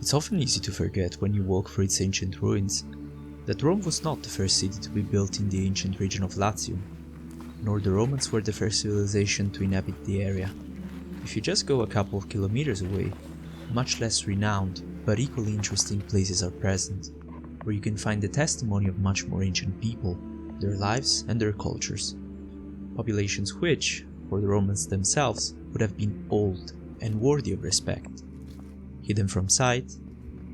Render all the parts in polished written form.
It's often easy to forget when you walk through its ancient ruins that Rome was not the first city to be built in the ancient region of Latium, nor the Romans were the first civilization to inhabit the area. If you just go a couple of kilometers away, much less renowned but equally interesting places are present, where you can find the testimony of much more ancient people, their lives and their cultures. Populations which, for the Romans themselves, would have been old and worthy of respect. Hidden from sight,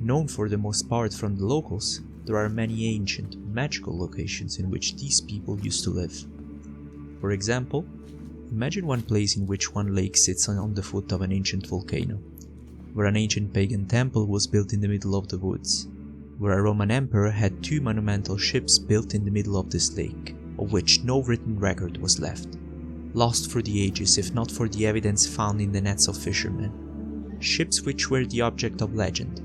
known for the most part from the locals, there are many ancient, magical locations in which these people used to live. For example, imagine one place in which one lake sits on the foot of an ancient volcano, where an ancient pagan temple was built in the middle of the woods, where a Roman emperor had two monumental ships built in the middle of this lake, of which no written record was left, lost through the ages if not for the evidence found in the nets of fishermen. Ships which were the object of legend,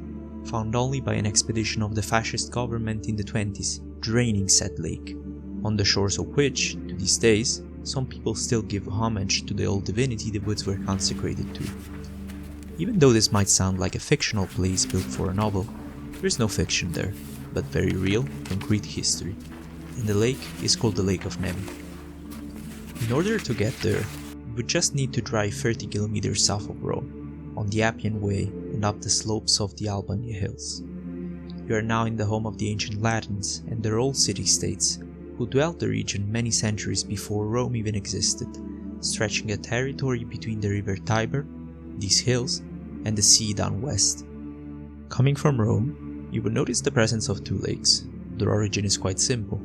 found only by an expedition of the fascist government in the 20s, draining said lake, on the shores of which, to these days, some people still give homage to the old divinity the woods were consecrated to. Even though this might sound like a fictional place built for a novel, there is no fiction there, but very real, concrete history, and the lake is called the Lake of Nemi. In order to get there, you would just need to drive 30 kilometers south of Rome, on the Appian Way and up the slopes of the Albania Hills. You are now in the home of the ancient Latins and their old city-states, who dwelt the region many centuries before Rome even existed, stretching a territory between the river Tiber, these hills, and the sea down west. Coming from Rome, you will notice the presence of two lakes. Their origin is quite simple.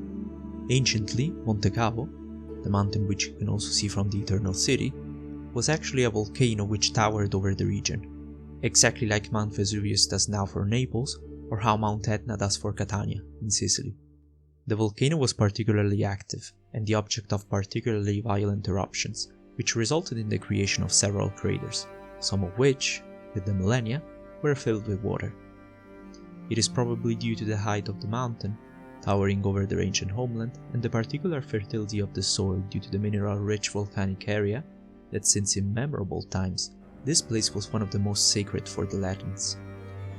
Anciently, Monte Cavo, the mountain which you can also see from the Eternal City, was actually a volcano which towered over the region, exactly like Mount Vesuvius does now for Naples, or how Mount Etna does for Catania, in Sicily. The volcano was particularly active, and the object of particularly violent eruptions, which resulted in the creation of several craters, some of which, with the millennia, were filled with water. It is probably due to the height of the mountain, towering over their ancient homeland, and the particular fertility of the soil due to the mineral-rich volcanic area, that since immemorable times, this place was one of the most sacred for the Latins.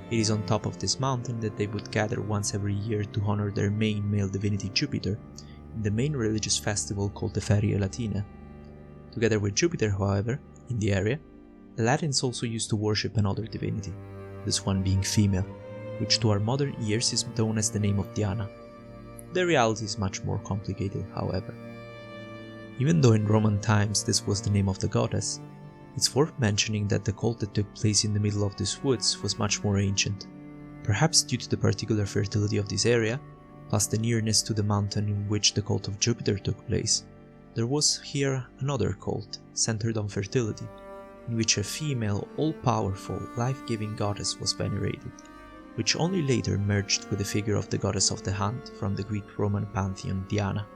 It is on top of this mountain that they would gather once every year to honor their main male divinity Jupiter, in the main religious festival called the Feria Latina. Together with Jupiter, however, in the area, the Latins also used to worship another divinity, this one being female, which to our modern ears is known as the name of Diana. The reality is much more complicated, however. Even though in Roman times this was the name of the goddess, it's worth mentioning that the cult that took place in the middle of these woods was much more ancient, perhaps due to the particular fertility of this area, plus the nearness to the mountain in which the cult of Jupiter took place. There was here another cult, centered on fertility, in which a female, all-powerful, life-giving goddess was venerated, which only later merged with the figure of the goddess of the hunt from the Greek-Roman pantheon Diana.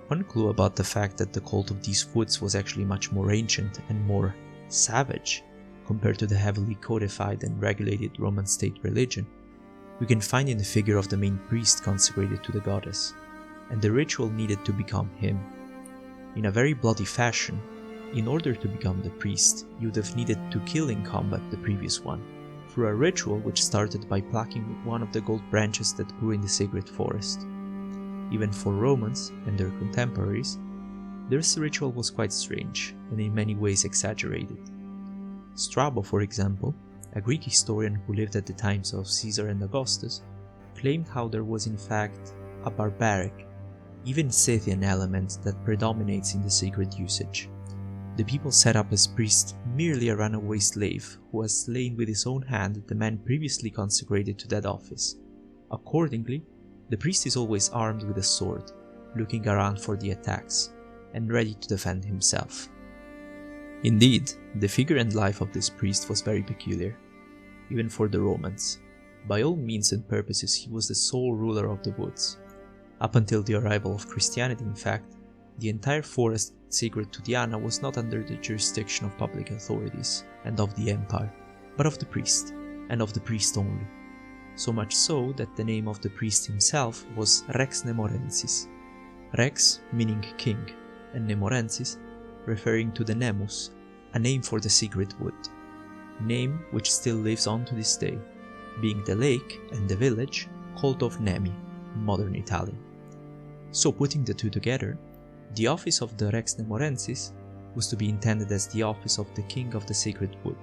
One clue about the fact that the cult of these woods was actually much more ancient and more savage compared to the heavily codified and regulated Roman state religion, we can find in the figure of the main priest consecrated to the goddess, and the ritual needed to become him. In a very bloody fashion, in order to become the priest, you would have needed to kill in combat the previous one, through a ritual which started by plucking one of the gold branches that grew in the sacred forest. Even for Romans and their contemporaries, this ritual was quite strange and in many ways exaggerated. Strabo, for example, a Greek historian who lived at the times of Caesar and Augustus, claimed how there was in fact a barbaric, even Scythian element that predominates in the sacred usage. The people set up as priest merely a runaway slave who has slain with his own hand the man previously consecrated to that office. Accordingly, the priest is always armed with a sword, looking around for the attacks, and ready to defend himself. Indeed, the figure and life of this priest was very peculiar, even for the Romans. By all means and purposes he was the sole ruler of the woods. Up until the arrival of Christianity, in fact, the entire forest sacred to Diana was not under the jurisdiction of public authorities and of the empire, but of the priest, and of the priest only. So much so that the name of the priest himself was Rex Nemorensis. Rex meaning king, and Nemorensis referring to the Nemus, a name for the sacred wood. name which still lives on to this day, being the lake and the village called of Nemi in modern Italy. So putting the two together, the office of the Rex Nemorensis was to be intended as the office of the King of the Sacred Wood.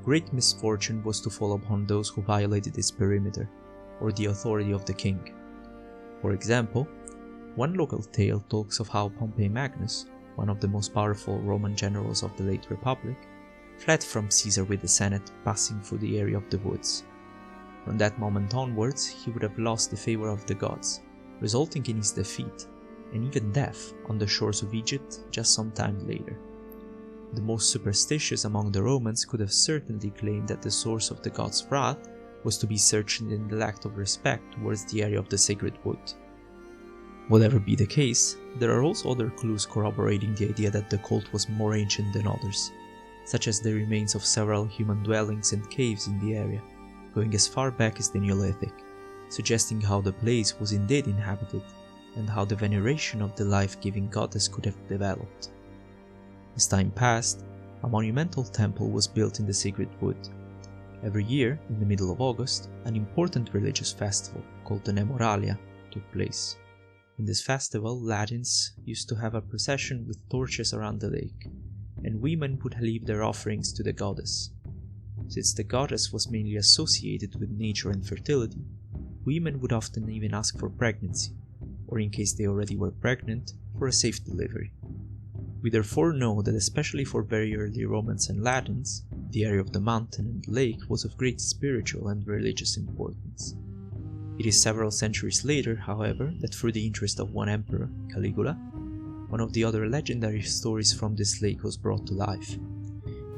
Great misfortune was to fall upon those who violated its perimeter, or the authority of the king. For example, one local tale talks of how Pompey Magnus, one of the most powerful Roman generals of the late Republic, fled from Caesar with the Senate passing through the area of the woods. From that moment onwards, he would have lost the favor of the gods, resulting in his defeat, and even death, on the shores of Egypt just some time later. The most superstitious among the Romans could have certainly claimed that the source of the gods' wrath was to be searched in the lack of respect towards the area of the sacred wood. Whatever be the case, there are also other clues corroborating the idea that the cult was more ancient than others, such as the remains of several human dwellings and caves in the area, going as far back as the Neolithic, suggesting how the place was indeed inhabited, and how the veneration of the life-giving goddess could have developed. As time passed, a monumental temple was built in the sacred wood. Every year, in the middle of August, an important religious festival, called the Nemoralia, took place. In this festival, Latins used to have a procession with torches around the lake, and women would leave their offerings to the goddess. Since the goddess was mainly associated with nature and fertility, women would often even ask for pregnancy, or in case they already were pregnant, for a safe delivery. We therefore know that especially for very early Romans and Latins, the area of the mountain and lake was of great spiritual and religious importance. It is several centuries later, however, that through the interest of one emperor, Caligula, one of the other legendary stories from this lake was brought to life.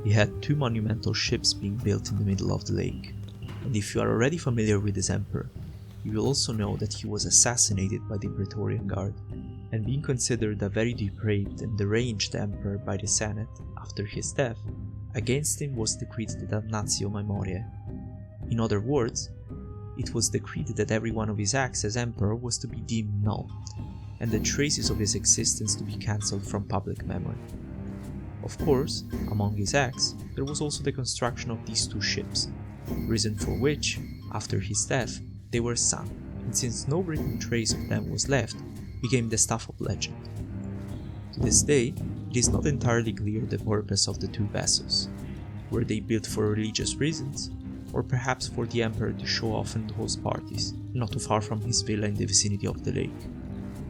He had two monumental ships being built in the middle of the lake, and if you are already familiar with this emperor, you will also know that he was assassinated by the Praetorian Guard, and being considered a very depraved and deranged emperor by the Senate after his death, against him was decreed the damnatio memoriae. In other words, it was decreed that every one of his acts as emperor was to be deemed null, and the traces of his existence to be cancelled from public memory. Of course, among his acts, there was also the construction of these two ships, reason for which, after his death, they were sunk, and since no written trace of them was left, became the stuff of legend. To this day, it is not entirely clear the purpose of the two vessels. Were they built for religious reasons, or perhaps for the emperor to show off and host parties, not too far from his villa in the vicinity of the lake?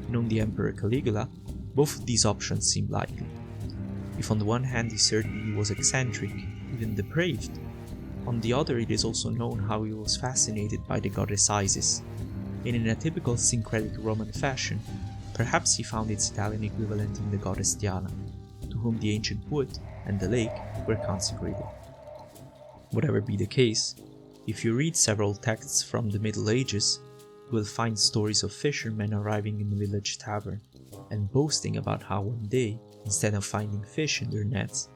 Known the Emperor Caligula, both of these options seem likely. If on the one hand he certainly was eccentric, even depraved, on the other it is also known how he was fascinated by the goddess Isis, and in a typical syncretic Roman fashion, perhaps he found its Italian equivalent in the goddess Diana, to whom the ancient wood and the lake were consecrated. Whatever be the case, if you read several texts from the Middle Ages, you will find stories of fishermen arriving in the village tavern, and boasting about how one day, instead of finding fish in their nets,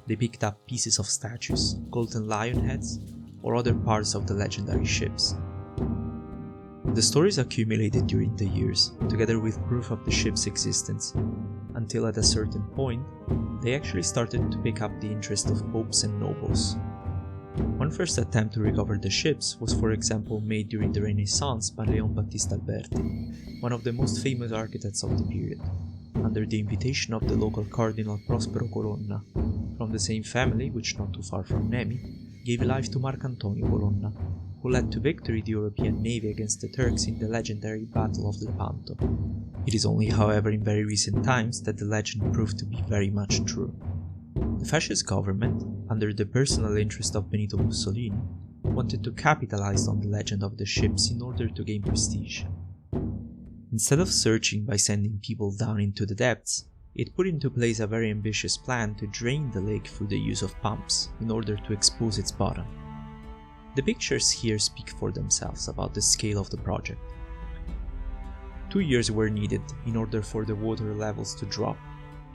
they picked up pieces of statues, golden lion heads, or other parts of the legendary ships. The stories accumulated during the years, together with proof of the ship's existence, until at a certain point, they actually started to pick up the interest of popes and nobles. One first attempt to recover the ships was, for example, made during the Renaissance by Leon Battista Alberti, one of the most famous architects of the period, under the invitation of the local Cardinal Prospero Colonna, from the same family which, not too far from Nemi, gave life to Marcantonio Colonna, who led to victory the European navy against the Turks in the legendary Battle of Lepanto. It is only, however, in very recent times that the legend proved to be very much true. The fascist government, under the personal interest of Benito Mussolini, wanted to capitalize on the legend of the ships in order to gain prestige. Instead of searching by sending people down into the depths, it put into place a very ambitious plan to drain the lake through the use of pumps in order to expose its bottom. The pictures here speak for themselves about the scale of the project. 2 years were needed in order for the water levels to drop,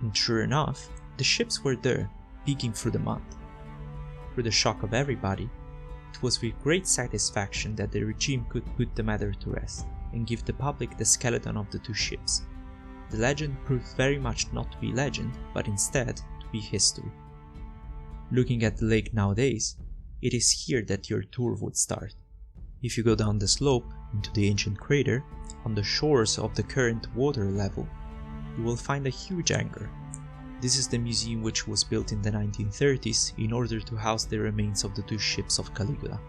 and sure enough, the ships were there, peeking through the mud. For the shock of everybody, it was with great satisfaction that the regime could put the matter to rest and give the public the skeleton of the two ships. The legend proved very much not to be legend, but instead to be history. Looking at the lake nowadays, it is here that your tour would start. If you go down the slope into the ancient crater, on the shores of the current water level, you will find a huge hangar. This is the museum which was built in the 1930s in order to house the remains of the two ships of Caligula.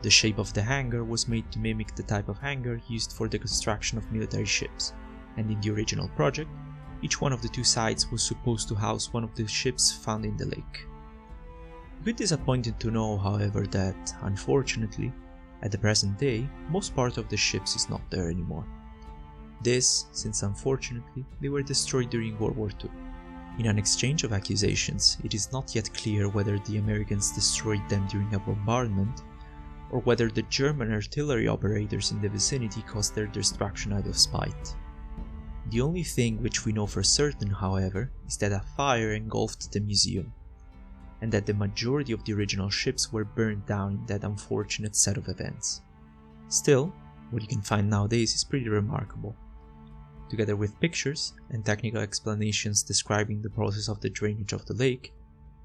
The shape of the hangar was made to mimic the type of hangar used for the construction of military ships, and in the original project, each one of the two sides was supposed to house one of the ships found in the lake. A bit disappointed to know, however, that, unfortunately, at the present day, most part of the ships is not there anymore. This, since unfortunately, they were destroyed during World War II. In an exchange of accusations, it is not yet clear whether the Americans destroyed them during a bombardment, or whether the German artillery operators in the vicinity caused their destruction out of spite. The only thing which we know for certain, however, is that a fire engulfed the museum, and that the majority of the original ships were burned down in that unfortunate set of events. Still, what you can find nowadays is pretty remarkable. Together with pictures and technical explanations describing the process of the drainage of the lake,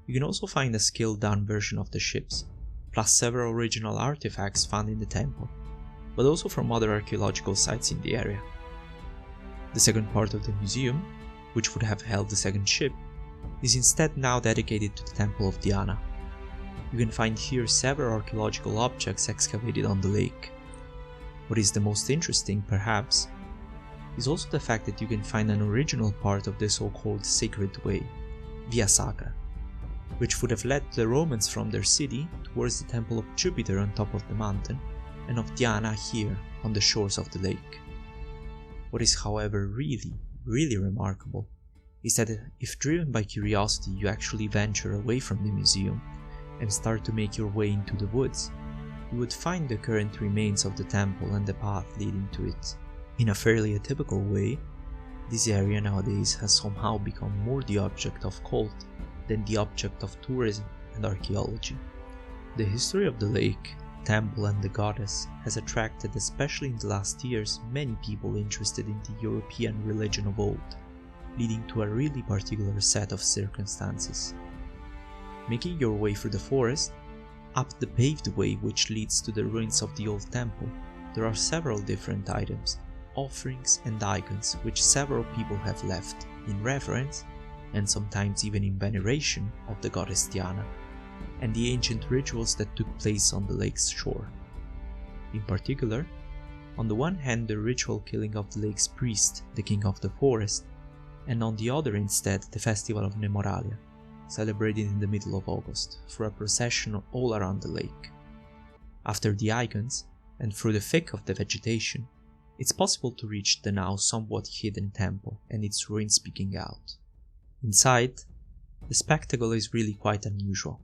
you can also find a scaled-down version of the ships, plus several original artifacts found in the temple, but also from other archaeological sites in the area. The second part of the museum, which would have held the second ship, is instead now dedicated to the Temple of Diana. You can find here several archaeological objects excavated on the lake. What is the most interesting, perhaps, is also the fact that you can find an original part of the so-called Sacred Way, Via Sacra, which would have led the Romans from their city towards the Temple of Jupiter on top of the mountain, and of Diana here on the shores of the lake. What is, however, really remarkable is that if driven by curiosity you actually venture away from the museum and start to make your way into the woods, you would find the current remains of the temple and the path leading to it. In a fairly atypical way, this area nowadays has somehow become more the object of cult than the object of tourism and archaeology. The history of the lake, temple and the goddess has attracted, especially in the last years, many people interested in the European religion of old, leading to a really particular set of circumstances. Making your way through the forest, up the paved way which leads to the ruins of the old temple, there are several different items, offerings and icons which several people have left in reverence, and sometimes even in veneration, of the goddess Diana, and the ancient rituals that took place on the lake's shore. In particular, on the one hand the ritual killing of the lake's priest, the king of the forest, and on the other instead the festival of Nemoralia, celebrated in the middle of August, through a procession all around the lake. After the icons, and through the thick of the vegetation, it's possible to reach the now somewhat hidden temple and its ruins peeking out. Inside, the spectacle is really quite unusual.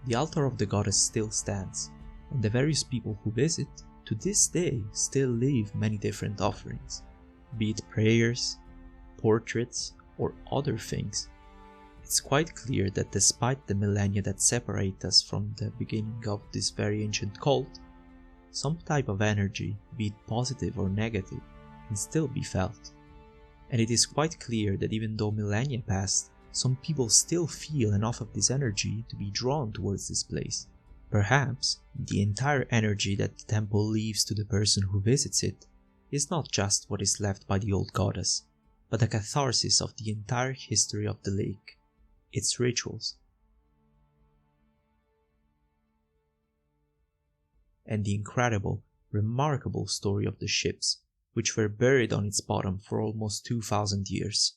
The altar of the goddess still stands, and the various people who visit to this day still leave many different offerings, be it prayers, portraits, or other things. It's quite clear that despite the millennia that separate us from the beginning of this very ancient cult, some type of energy, be it positive or negative, can still be felt. And it is quite clear that even though millennia passed, some people still feel enough of this energy to be drawn towards this place. Perhaps the entire energy that the temple leaves to the person who visits it is not just what is left by the old goddess, but a catharsis of the entire history of the lake, its rituals. and the incredible, remarkable story of the ships, which were buried on its bottom for almost 2000 years.